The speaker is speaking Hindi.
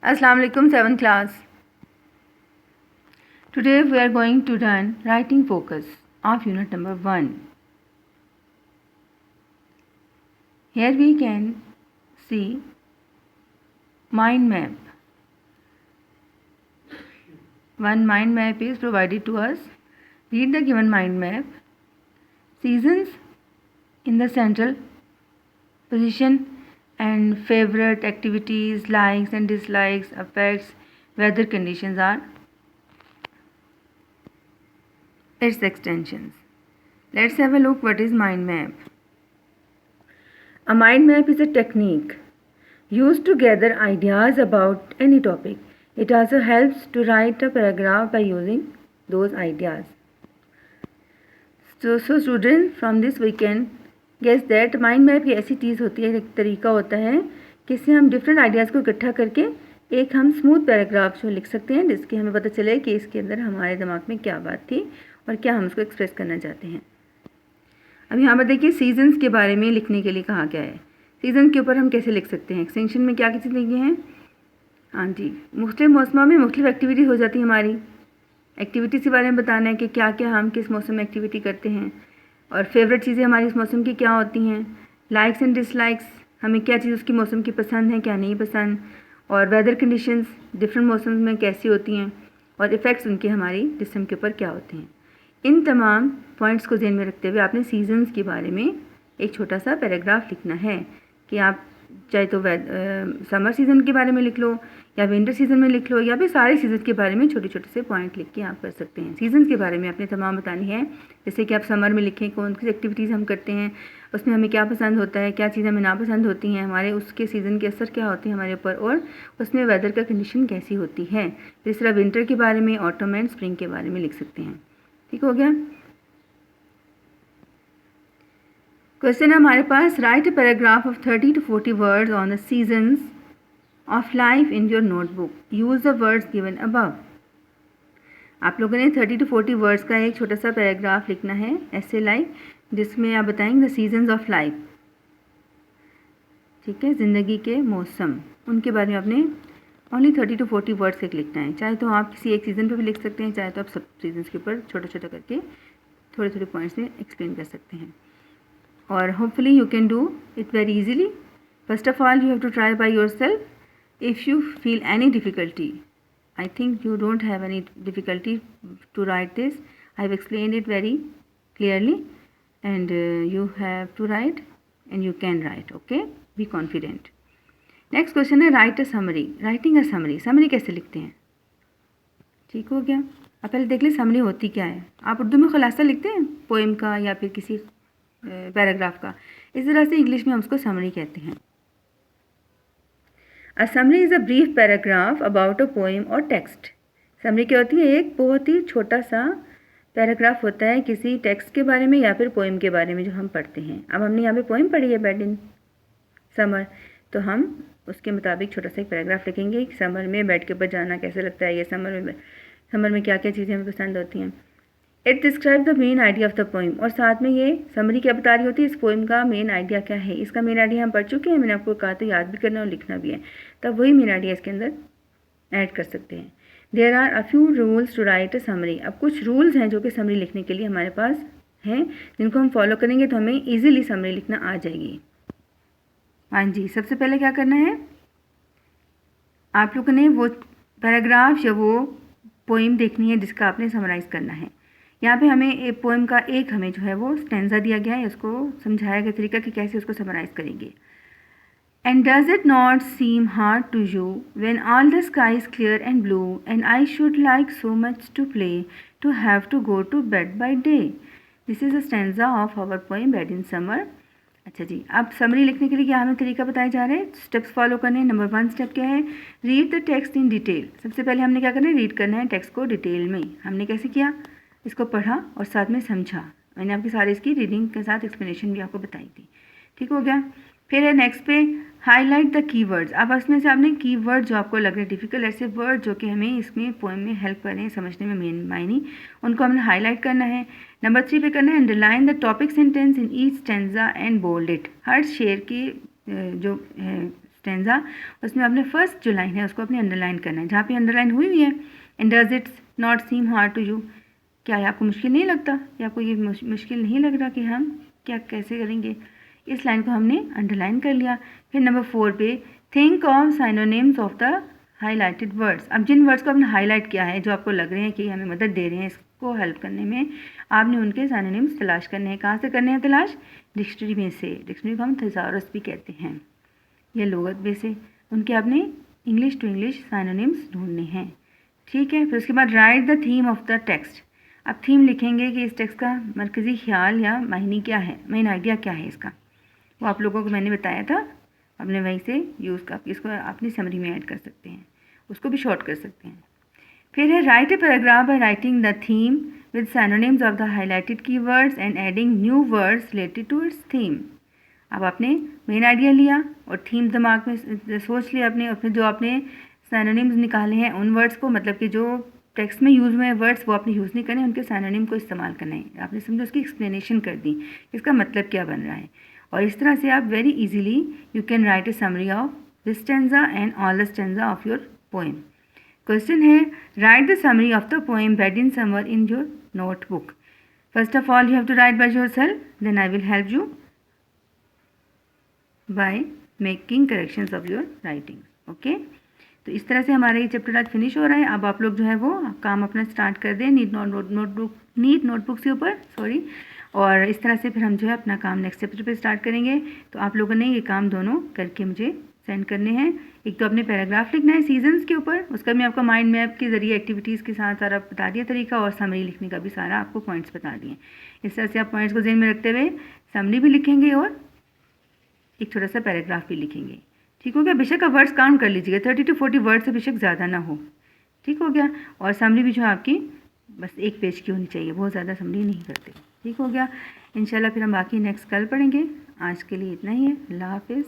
Assalamu alaikum 7th class. Today we are going to learn writing focus of unit number 1. Here we can see mind map. One mind map is provided to us. Read the given mind map. Seasons in the central position and favorite activities, likes and dislikes, affects, weather conditions are its extensions. Let's have a look what is mind map. A mind map is a technique used to gather ideas about any topic. It also helps to write a paragraph by using those ideas. So students, from this we can guess that mind map की ऐसी चीज़ होती है, एक तरीका होता है कि इससे हम डिफरेंट आइडियाज़ को इकट्ठा करके एक हम स्मूथ पैराग्राफ जो लिख सकते हैं, जिसके हमें पता चले कि इसके अंदर हमारे दिमाग में क्या बात थी और क्या हम उसको एक्सप्रेस करना चाहते हैं. अब यहाँ पर देखिए सीजन्स के बारे में लिखने के लिए कहा गया है. सीज़न के ऊपर हम कैसे लिख सकते हैं. एक्सटेंशन में क्या चीज़ लिखी हैं. हाँ जी, मुख्तलिफ मौसमों में मुख्तलिफ एक्टिविटीज़ हो जाती है. हमारी एक्टिविटीज़ के बारे में बताना है कि क्या क्या हम किस मौसम में एक्टिविटी करते हैं और फेवरेट चीज़ें हमारी इस मौसम की क्या होती हैं. लाइक्स एंड डिसलाइक्स, हमें क्या चीज़ उसकी मौसम की पसंद है क्या नहीं पसंद, और वेदर कंडीशंस डिफरेंट मौसम में कैसी होती हैं और इफ़ेक्ट्स उनके हमारी जिस्म के ऊपर क्या होते हैं. इन तमाम पॉइंट्स को ध्यान में रखते हुए आपने सीजन्स के बारे में एक छोटा सा पैराग्राफ लिखना है कि आप चाहे तो समर सीज़न के बारे में लिख लो या विंटर सीज़न में लिख लो या फिर सारे सीज़न के बारे में छोटे छोटे से पॉइंट लिख के आप कर सकते हैं. सीज़न्स के बारे में आपने तमाम बतानी है, जैसे कि आप समर में लिखें कौन सी एक्टिविटीज़ हम करते हैं, उसमें हमें क्या पसंद होता है, क्या चीज़ें हमें नापसंद होती हैं, हमारे उसके सीज़न के असर क्या होते हैं हमारे ऊपर, और उसमें वेदर का कंडीशन कैसी होती है. फिर इस तरह विंटर के बारे में, ऑटम एंड स्प्रिंग के बारे में लिख सकते हैं. ठीक हो गया. क्वेश्चन है हमारे पास, write a paragraph of 30 to 40 words on the seasons of life in your notebook. Use the words given above. आप लोगों ने 30 to 40 वर्ड्स का एक छोटा सा पैराग्राफ लिखना है ऐसे लाइक, जिसमें आप बताएंगे द सीजन्स ऑफ लाइफ. ठीक है, ज़िंदगी के मौसम उनके बारे में आपने ओनली 30 to 40 वर्ड्स एक लिखना है. चाहे तो आप किसी एक सीज़न पे भी लिख सकते हैं, चाहे तो आप सब सीजन्स के ऊपर छोटा छोटा करके थोड़े थोड़े पॉइंट्स में एक्सप्लेन कर सकते हैं. और hopefully you can do it very easily. First of all you have to try by yourself. If you feel any difficulty, I think you don't have any difficulty to write this. I have explained it very clearly and you have to write and you can write. Okay, be confident. Next question है, write a summary. Writing a summary, summary कैसे लिखते हैं. ठीक हो गया. आप पहले देख लें समरी होती क्या है. आप उर्दू में खुलासा लिखते हैं पोएम का या फिर किसी पैराग्राफ का, इस तरह से इंग्लिश में हम उसको समरी कहते हैं. A summary is a brief paragraph about a poem और टेक्स्ट. समरी क्या होती है, एक बहुत ही छोटा सा पैराग्राफ होता है किसी टेक्स्ट के बारे में या फिर पोएम के बारे में जो हम पढ़ते हैं. अब हमने यहाँ पे पोएम पढ़ी है बेड इन समर, तो हम उसके मुताबिक छोटा सा एक पैराग्राफ लिखेंगे. समर में बेड के ऊपर जाना कैसे लगता है, ये समर में क्या क्या चीज़ें हमें पसंद होती हैं. It describe the main idea of the poem. और साथ में ये समरी क्या बता रही होती है, इस पोइम का मेन आइडिया क्या है. इसका मेन आइडिया हम पढ़ चुके हैं, मैंने आपको कहा था याद भी करना और लिखना भी है, तब वही मेन आइडिया इसके अंदर ऐड कर सकते हैं. There are a few rules to write a summary. अब कुछ रूल्स हैं जो कि समरी लिखने के लिए हमारे पास हैं, जिनको हम फॉलो करेंगे तो हमें ईजिली समरी लिखना आ जाएगी. हाँ जी, सबसे पहले क्या करना है, आप लोगों ने वो पैराग्राफ या वो पोइम देखनी है जिसका आपने समराइज़ करना है. यहाँ पे हमें पोएम का एक हमें जो है वो स्टेंजा दिया गया है, उसको समझाया गया तरीका कि कैसे उसको समराइज़ करेंगे. And does it not seem hard to you when all the sky is clear and blue and I should like so much to play to have to go to bed by day. This is a stanza of our poem bed in summer. अच्छा जी, अब समरी लिखने के लिए क्या हमें तरीका बताए जा रहे हैं, स्टेप्स फॉलो करने हैं. नंबर 1 स्टेप क्या है, read the text in detail. सबसे पहले हमने क्या करना है, रीड करना है टेक्स्ट को डिटेल में. हमने कैसे किया, इसको पढ़ा और साथ में समझा. मैंने आपकी सारी इसकी रीडिंग के साथ एक्सप्लेनेशन भी आपको बताई थी. ठीक हो गया. फिर है नेक्स्ट पे, हाईलाइट द कीवर्ड्स. अब इसमें से आपने कीवर्ड जो आपको लग रहे हैं डिफ़िकल्ट, ऐसे वर्ड जो कि हमें इसमें पोएम में हेल्प कर रहे हैं समझने में मेन मायने, उनको हमने हाईलाइट करना है. नंबर 3 पे करना है, underline the topic sentence in each stanza and bold it. हर शेर की जो स्टेंजा, उसमें आपने फर्स्ट जो लाइन है उसको अपने अंडरलाइन करना है, जहाँ पे अंडरलाइन हुई हुई है। And does its not seem hard to you, क्या आपको मुश्किल नहीं लगता, या आपको ये मुश्किल नहीं लग रहा कि हम क्या कैसे करेंगे। इस लाइन को हमने अंडरलाइन कर लिया। फिर नंबर 4 पे think of synonyms of the highlighted words. अब जिन वर्ड्स को आपने हाईलाइट किया है, जो आपको लग रहे हैं कि हमें मदद दे रहे हैं इसको हेल्प करने में, आपने उनके साइनोनिम्स तलाश करने हैं। कहाँ से करने हैं तलाश? डिक्शनरी में से। डिक्शनरी को हम थिसारस भी कहते हैं, या लोगत में से। उनके आपने इंग्लिश टू इंग्लिश साइनोनिम्स ढूंढने हैं, ठीक है। फिर उसके बाद right the theme of the text. अब थीम लिखेंगे कि इस टेक्स्ट का मरकज़ी ख्याल या मायने क्या है, मेन आइडिया क्या है इसका, वो आप लोगों को मैंने बताया था। आपने वहीं से यूज़ कर इसको अपनी समरी में ऐड कर सकते हैं, उसको भी शॉर्ट कर सकते हैं। फिर है write a paragraph by writing the theme with synonyms of the highlighted keywords and adding new words related to its theme. अब आपने मेन आइडिया लिया और थीम दिमाग में सोच लिया आपने, और फिर जो आपने सिनोनिम्स निकाले हैं उन वर्ड्स को, मतलब कि जो टेक्स्ट में यूज़ हुए हैं वर्ड्स वो आपने यूज़ नहीं करने, उनके सिनोनिम को इस्तेमाल करना है। आपने समझो उसकी एक्सप्लेनेशन कर दी, इसका मतलब क्या बन रहा है। और इस तरह से आप very easily you can write a summary of this stanza and all the stanza of your poem. Question है write the summary of the poem bed in summer in your notebook. First of all you have to write by yourself, then I will help you by making corrections of your writing. Okay, तो इस तरह से हमारा ये चैप्टर आज फिनिश हो रहा है। अब आप लोग जो है वो काम अपना स्टार्ट कर दें नीट नोटबुक के ऊपर, सॉरी। और इस तरह से फिर हम जो है अपना काम नेक्स्ट चैप्टर पे स्टार्ट करेंगे। तो आप लोगों ने ये काम दोनों करके मुझे सेंड करने हैं। एक तो अपने पैराग्राफ लिखना है सीजन्स के ऊपर, उसका भी आपका माइंड मैप के ज़रिए एक्टिविटीज़ के साथ सारा बता दिया तरीका, और समरी लिखने का भी सारा आपको पॉइंट्स बता दिए। इस तरह से आप पॉइंट्स को ज़हन में रखते हुए समरी भी लिखेंगे और एक छोटा सा पैराग्राफ भी लिखेंगे, ठीक हो गया। बेशक आप वर्ड्स काउंट कर लीजिएगा, 30 to 40 वर्ड से बेशक ज़्यादा ना हो, ठीक हो गया। और समरी भी जो आपकी बस 1 पेज की होनी चाहिए, बहुत ज़्यादा समरी नहीं करते, ठीक हो गया। इंशाल्लाह फिर हम बाकी नेक्स्ट कल पढ़ेंगे। आज के लिए इतना ही है। अल्लाह हाफिज़।